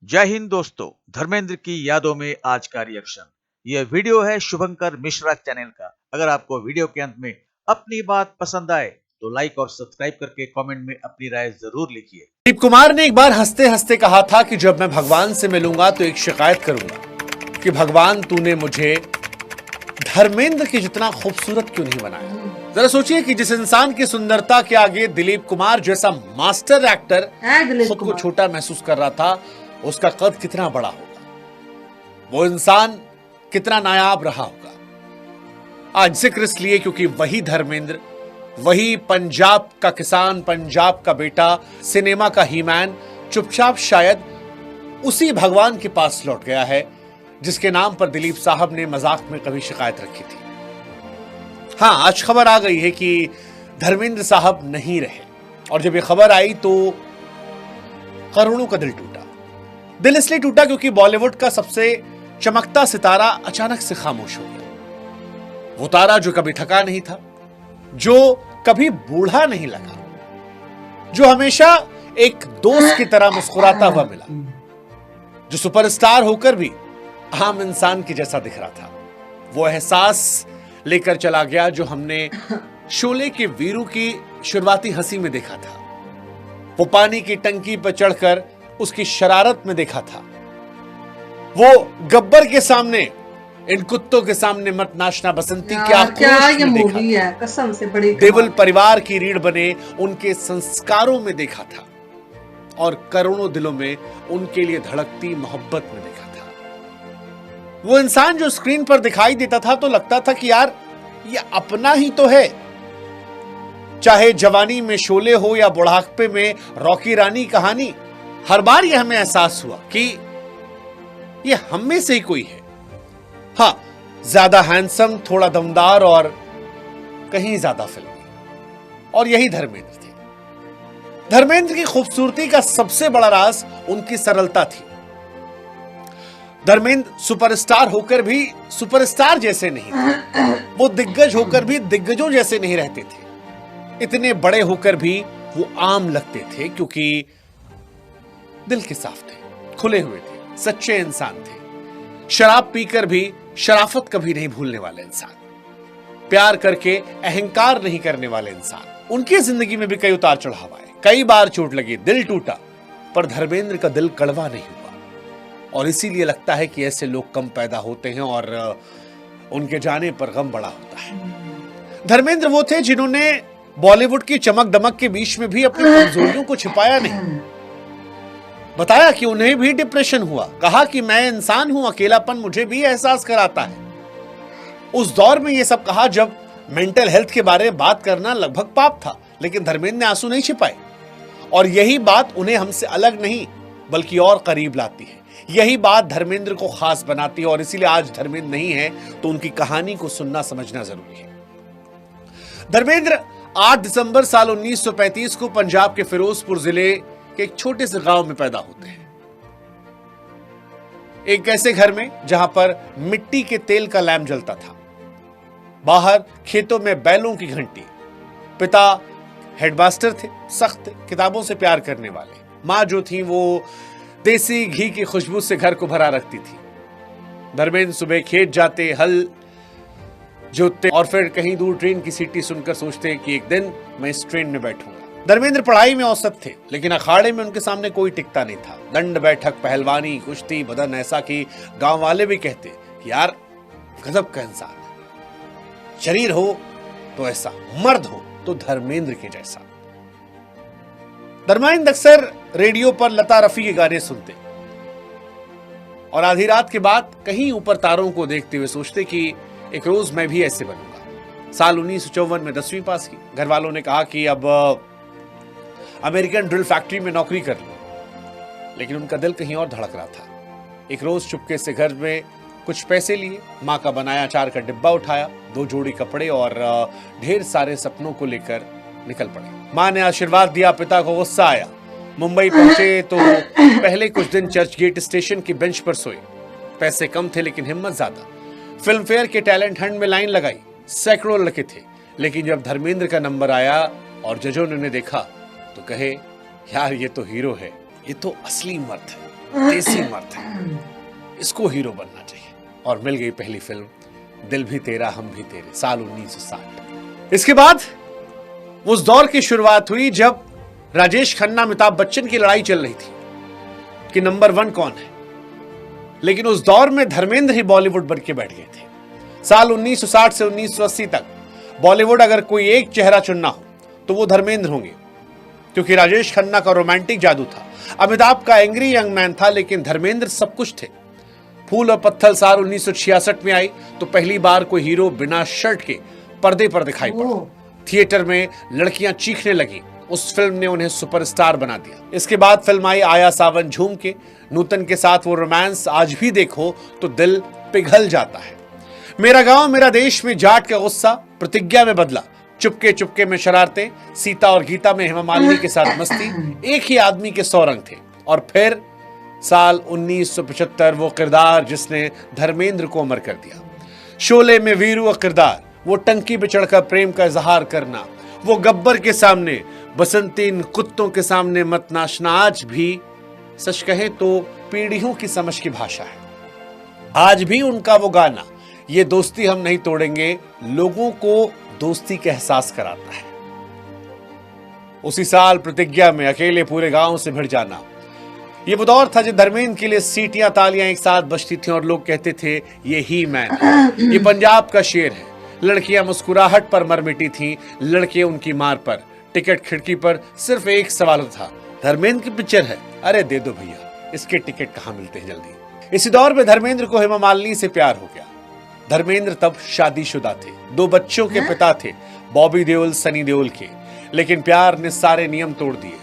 जय हिंद दोस्तों, धर्मेंद्र की यादों में आज का रिएक्शन। यह वीडियो है शुभंकर मिश्रा चैनल का। अगर आपको वीडियो के अंत में अपनी बात पसंद आए तो लाइक और सब्सक्राइब करके कमेंट में अपनी राय जरूर लिखिए। दिलीप कुमार ने एक बार हंसते हंसते कहा था कि जब मैं भगवान से मिलूंगा तो एक शिकायत करूंगा कि भगवान तूने मुझे धर्मेंद्र के जितना खूबसूरत क्यों नहीं बनाया। जरा सोचिए कि जिस इंसान की सुंदरता के आगे दिलीप कुमार जैसा मास्टर एक्टर खुद को छोटा महसूस कर रहा था, उसका कद कितना बड़ा होगा, वो इंसान कितना नायाब रहा होगा। आज जिक्र इसलिए क्योंकि वही धर्मेंद्र, वही पंजाब का किसान, पंजाब का बेटा, सिनेमा का हीमैन चुपचाप शायद उसी भगवान के पास लौट गया है जिसके नाम पर दिलीप साहब ने मजाक में कभी शिकायत रखी थी। हाँ, आज खबर आ गई है कि धर्मेंद्र साहब नहीं रहे, और जब ये खबर आई तो करोड़ों का दिल टूटा। दिल इसलिए टूटा क्योंकि बॉलीवुड का सबसे चमकता सितारा अचानक से खामोश हो गया। वो तारा जो कभी थका नहीं था, जो कभी बूढ़ा नहीं लगा, जो हमेशा एक दोस्त की तरह मुस्कुराता हुआ मिला, जो सुपरस्टार होकर भी आम इंसान की जैसा दिख रहा था, वो एहसास लेकर चला गया जो हमने शोले के वीरू की शुरुआती हंसी में देखा था, वो पानी की टंकी पर चढ़कर उसकी शरारत में देखा था, वो गब्बर के सामने, इन कुत्तों के सामने मत नाचना बसंती क्या ये मूवी है, कसम से बड़ी देवल परिवार की रीढ़ बने उनके संस्कारों में देखा था, और करोड़ों दिलों में उनके लिए धड़कती मोहब्बत में देखा था। वो इंसान जो स्क्रीन पर दिखाई देता था तो लगता था कि यार ये अपना ही तो है। चाहे जवानी में शोले हो या बुढ़ापे में रॉकी रानी कहानी, हर बार यह हमें एहसास हुआ कि ये हम में से ही कोई है। हाँ, ज्यादा हैंडसम, थोड़ा दमदार और कहीं ज्यादा फिल्मी, और यही धर्मेंद्र थे। धर्मेंद्र की खूबसूरती का सबसे बड़ा राज उनकी सरलता थी। धर्मेंद्र सुपरस्टार होकर भी सुपरस्टार जैसे नहीं थे, वो दिग्गज होकर भी दिग्गजों जैसे नहीं रहते थे, इतने बड़े होकर भी वो आम लगते थे क्योंकि दिल के साफ थे, खुले हुए थे, सच्चे इंसान थे, शराब पीकर भी शराफत कभी नहीं भूलने वाले इंसान, प्यार करके अहंकार नहीं करने वाले इंसान। उनकी जिंदगी में भी कई उतार चढ़ाव आए, कई बार चोट लगी, दिल टूटा, पर धर्मेंद्र का दिल कड़वा नहीं हुआ। और इसीलिए लगता है कि ऐसे लोग कम पैदा होते हैं और उनके जाने पर गम बड़ा होता है। धर्मेंद्र वो थे जिन्होंने बॉलीवुड की चमक दमक के बीच में भी अपनी कमजोरियों को छिपाया नहीं। बताया कि उन्हें भी डिप्रेशन हुआ, कहा कि मैं इंसान हूं, अकेलापन मुझे भी एहसास कराता है। उस दौर में यह सब कहा जब मेंटल हेल्थ के बारे में बात करना लगभग पाप था, लेकिन धर्मेंद्र ने आंसू नहीं छिपाए, और यही बात उन्हें हमसे अलग नहीं बल्कि और करीब लाती है। यही बात धर्मेंद्र को खास बनाती है, और इसीलिए आज धर्मेंद्र नहीं है तो उनकी कहानी को सुनना समझना जरूरी है। धर्मेंद्र 8 दिसंबर साल 1935 को पंजाब के फिरोजपुर जिले के एक छोटे से गांव में पैदा होते हैं, एक ऐसे घर में जहां पर मिट्टी के तेल का लैंप जलता था, बाहर खेतों में बैलों की घंटी। पिता हेडमास्टर थे, सख्त, किताबों से प्यार करने वाले। मां जो थी वो देसी घी की खुशबू से घर को भरा रखती थी। धर्मेंद्र सुबह खेत जाते, हल जोतते और फिर कहीं दूर ट्रेन की सीटी सुनकर सोचते कि एक दिन मैं इस ट्रेन में बैठूंगा। धर्मेंद्र पढ़ाई में औसत थे, लेकिन अखाड़े में उनके सामने कोई टिकता नहीं था। दंड बैठक, पहलवानी, कुश्ती, बदन ऐसा कि गांव वाले भी कहते कि यार गजब का इंसान है, शरीर हो तो ऐसा, मर्द हो तो धर्मेंद्र के जैसा। धर्मेंद्र अक्सर रेडियो पर लता रफी के गाने सुनते और आधी रात के बाद कहीं ऊपर तारों को देखते हुए सोचते कि एक रोज मैं भी ऐसे बनूंगा। साल 1954 में 10वीं पास की। घर वालों ने कहा कि अब अमेरिकन ड्रिल फैक्ट्री में नौकरी कर लो, लेकिन उनका दिल कहीं और धड़क रहा था। एक रोज चुपके से घर में कुछ पैसे लिए, माँ का बनाया अचार का डिब्बा उठाया, 2 जोड़ी कपड़े और ढेर सारे सपनों को लेकर निकल पड़े। माँ ने आशीर्वाद दिया, पिता को गुस्सा आया। मुंबई पहुंचे तो पहले कुछ दिन चर्च गेट स्टेशन की बेंच पर सोए। पैसे कम थे लेकिन हिम्मत ज्यादा। फिल्म फेयर के टैलेंट हंट में लाइन लगाई, सैकड़ों लड़के थे, लेकिन जब धर्मेंद्र का नंबर आया और जजों ने देखा तो कहे, यार ये तो हीरो है, ये तो असली मर्द है। देसी मर्द है, इसको हीरो बनना चाहिए। और मिल गई पहली फिल्म दिल भी तेरा हम भी तेरे, साल 1960। इसके बाद उस दौर की शुरुआत हुई जब राजेश खन्ना अमिताभ बच्चन की लड़ाई चल रही थी कि नंबर 1 कौन है। लेकिन उस दौर में धर्मेंद्र ही बॉलीवुड बन के बैठ गए थे। साल 1960 से 1980 तक बॉलीवुड अगर कोई एक चेहरा चुनना हो तो वो धर्मेंद्र होंगे, क्योंकि राजेश खन्ना का रोमांटिक जादू था, अमिताभ का एंग्री यंग मैन था, लेकिन धर्मेंद्र सब कुछ थे। फूल और पत्थर साल 1966 में आई तो पहली बार कोई हीरो बिना शर्ट के पर्दे पर दिखाई पड़ा। थिएटर में लड़कियां चीखने लगी। उस फिल्म ने उन्हें सुपरस्टार बना दिया। इसके बाद फिल्म आई आया सावन झूम के। नूतन के साथ वो रोमांस आज भी देखो तो दिल पिघल जाता है। मेरा गांव मेरा देश में जाट का गुस्सा, प्रतिज्ञा में बदला, चुपके चुपके में शरारतें, सीता और गीता में हेमा मालिनी के साथ मस्ती, एक ही आदमी के 100 रंग थे। और फिर साल 1975 वो किरदार जिसने धर्मेंद्र को अमर कर दिया। शोले में वीरू का किरदार, वो टंकी पे चढ़कर प्रेम का इजहार करना, वो गब्बर के सामने, बसंतीन कुत्तों के सामने मत नाचना, आज भी सच कहे तो पीढ़ियों की समझ की भाषा है। आज भी उनका वो गाना, ये दोस्ती हम नहीं तोड़ेंगे, लोगों को दोस्ती का एहसास कराता है। उसी साल प्रतिज्ञा में अकेले पूरे गांव से भिड़ जाना, ये वो दौर था जब धर्मेंद्र के लिए सीटियां तालियां एक साथ बजती थी और लोग कहते थे ये ही मैन है, ये पंजाब का शेर है। लड़कियां मुस्कुराहट पर मर मिटी थी, लड़के उनकी मार पर। टिकट खिड़की पर सिर्फ एक सवाल था, धर्मेंद्र की पिक्चर है, अरे दे दो भैया, इसके टिकट कहां मिलते हैं जल्दी। इसी दौर में धर्मेंद्र को हेमा मालिनी से प्यार हो गया। धर्मेंद्र तब शादीशुदा थे, 2 बच्चों के पिता थे, बॉबी देओल सनी देओल के। लेकिन प्यार ने सारे नियम तोड़ दिए।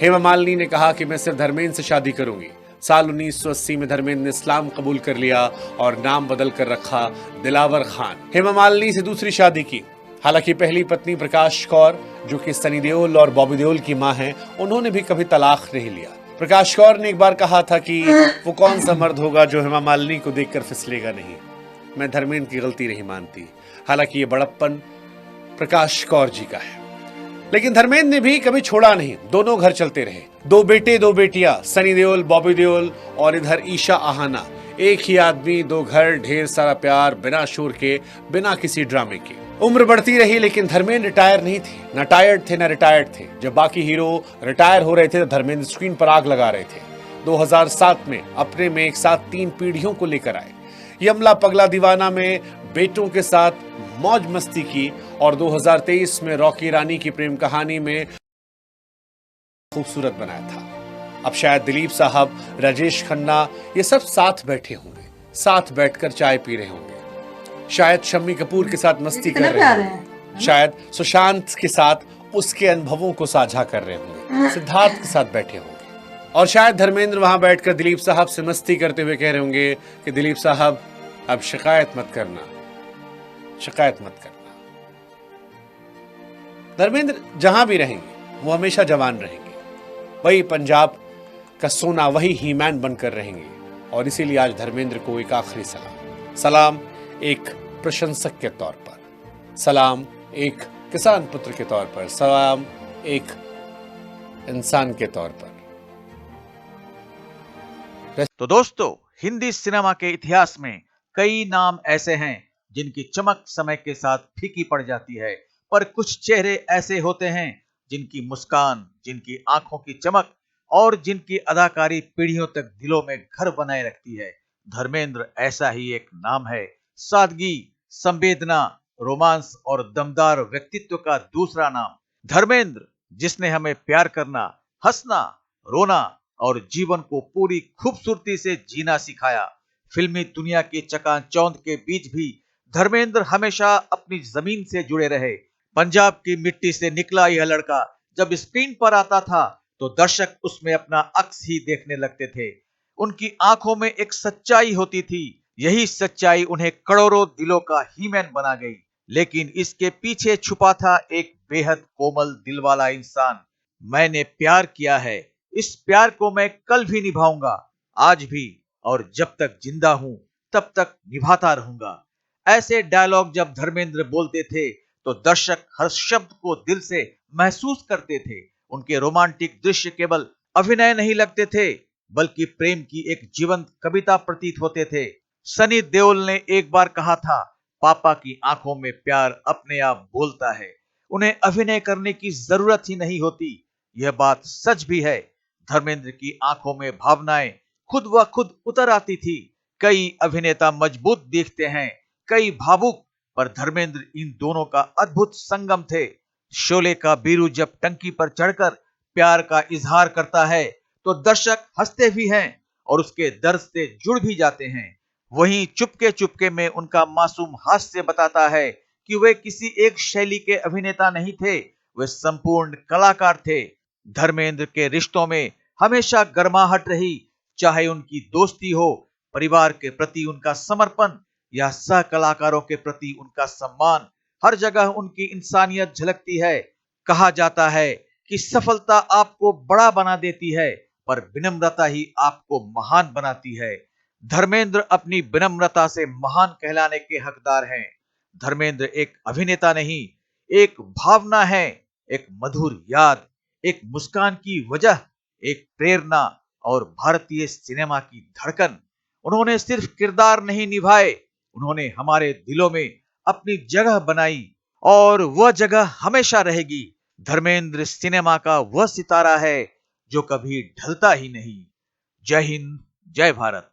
हेमा मालिनी ने कहा कि मैं सिर्फ धर्मेंद्र से शादी करूंगी। साल 1980 में धर्मेंद्र ने इस्लाम कबूल कर लिया और नाम बदल कर रखा दिलावर खान। हेमा मालिनी से दूसरी शादी की। हालांकि पहली पत्नी प्रकाश कौर, जो कि सनी देओल और बॉबी देओल की मां हैं, उन्होंने भी कभी तलाक नहीं लिया। प्रकाश कौर ने एक बार कहा था कि वो कौन सा मर्द होगा जो हेमा मालिनी को देखकर फिसलेगा नहीं। मैं धर्मेंद्र की गलती नहीं मानती, हालांकि ये बड़प्पन प्रकाश कौर जी का है। लेकिन धर्मेंद्र ने भी कभी छोड़ा नहीं, दोनों घर चलते रहे। 2 बेटे 2 बेटियां, सनी देओल बॉबी देओल और इधर ईशा आहाना। एक ही आदमी 2 घर, ढेर सारा प्यार, बिना शोर के, बिना किसी ड्रामे के। उम्र बढ़ती रही लेकिन धर्मेंद्र रिटायर नहीं थे, न टायर्ड थे न रिटायर्ड थे। जब बाकी हीरो रिटायर हो रहे थे तो धर्मेंद्र स्क्रीन पर आग लगा रहे थे। 2007 में अपने में एक साथ 3 पीढ़ियों को लेकर आए। यमला पगला दीवाना में बेटों के साथ मौज मस्ती की और 2023 में रॉकी रानी की प्रेम कहानी में खूबसूरत बनाया था। अब शायद दिलीप साहब, राजेश खन्ना, ये सब साथ बैठे होंगे, साथ बैठकर चाय पी रहे होंगे। शायद शम्मी कपूर के साथ मस्ती कर रहे होंगे, शायद सुशांत के साथ उसके अनुभवों को साझा कर रहे होंगे, सिद्धार्थ के साथ बैठे होंगे। और शायद धर्मेंद्र वहां बैठकर दिलीप साहब से मस्ती करते हुए कह रहे होंगे कि दिलीप साहब अब शिकायत मत करना, शिकायत मत करना। धर्मेंद्र जहां भी रहेंगे वो हमेशा जवान रहेंगे, वही पंजाब का सोना, वही हीमैन बनकर रहेंगे। और इसीलिए आज धर्मेंद्र को एक आखिरी सलाम, सलाम एक प्रशंसक के तौर पर, सलाम एक किसान पुत्र के तौर पर, सलाम एक इंसान के तौर पर। तो दोस्तों, हिंदी सिनेमा के इतिहास में कई नाम ऐसे हैं जिनकी चमक समय के साथ फीकी पड़ जाती है, पर कुछ चेहरे ऐसे होते हैं जिनकी मुस्कान, जिनकी आंखों की चमक और जिनकी अदाकारी पीढ़ियों तक दिलों में घर बनाए रखती है। धर्मेंद्र ऐसा ही एक नाम है। सादगी, संवेदना, रोमांस और दमदार व्यक्तित्व का दूसरा नाम। धर्मेंद्र, जिसने हमें प्यार करना, हंसना, रोना और जीवन को पूरी खूबसूरती से जीना सिखाया। फिल्मी दुनिया की चकाचौंध के बीच भी धर्मेंद्र हमेशा अपनी जमीन से जुड़े रहे। पंजाब की मिट्टी से निकला यह लड़का जब स्क्रीन पर आता था तो दर्शक उसमें अपना अक्स ही देखने लगते थे। उनकी आंखों में एक सच्चाई होती थी, यही सच्चाई उन्हें करोड़ों दिलों का हीमैन बना गई। लेकिन इसके पीछे छुपा था एक बेहद कोमल दिल वाला इंसान। मैंने प्यार किया है, इस प्यार को मैं कल भी निभाऊंगा, आज भी, और जब तक जिंदा हूं तब तक निभाता रहूंगा। ऐसे डायलॉग जब धर्मेंद्र बोलते थे तो दर्शक हर शब्द को दिल से महसूस करते थे। उनके रोमांटिक दृश्य केवल अभिनय नहीं लगते थे, बल्कि प्रेम की एक जीवंत कविता प्रतीत होते थे। सनी देओल ने एक बार कहा था, पापा की आंखों में प्यार अपने आप बोलता है, उन्हें अभिनय करने की जरूरत ही नहीं होती। यह बात सच भी है। धर्मेंद्र की आंखों में भावनाएं खुद व खुद उतर आती थी। कई अभिनेता मजबूत दिखते हैं, कई भावुक, पर धर्मेंद्र इन दोनों का अद्भुत संगम थे। शोले का बीरू जब टंकी पर चढ़कर प्यार का इजहार करता है तो दर्शक हंसते भी हैं और उसके दर्द से जुड़ भी जाते हैं। वहीं चुपके चुपके में उनका मासूम हास्य बताता है कि वे किसी एक शैली के अभिनेता नहीं थे, वे संपूर्ण कलाकार थे। धर्मेंद्र के रिश्तों में हमेशा गर्माहट रही, चाहे उनकी दोस्ती हो, परिवार के प्रति उनका समर्पण या सह कलाकारों के प्रति उनका सम्मान, हर जगह उनकी इंसानियत झलकती है। कहा जाता है कि सफलता आपको बड़ा बना देती है, पर विनम्रता ही आपको महान बनाती है। धर्मेंद्र अपनी विनम्रता से महान कहलाने के हकदार हैं। धर्मेंद्र एक अभिनेता नहीं, एक भावना है, एक मधुर याद, एक मुस्कान की वजह, एक प्रेरणा और भारतीय सिनेमा की धड़कन। उन्होंने सिर्फ किरदार नहीं निभाए, उन्होंने हमारे दिलों में अपनी जगह बनाई और वह जगह हमेशा रहेगी। धर्मेंद्र सिनेमा का वह सितारा है जो कभी ढलता ही नहीं। जय हिंद, जय भारत।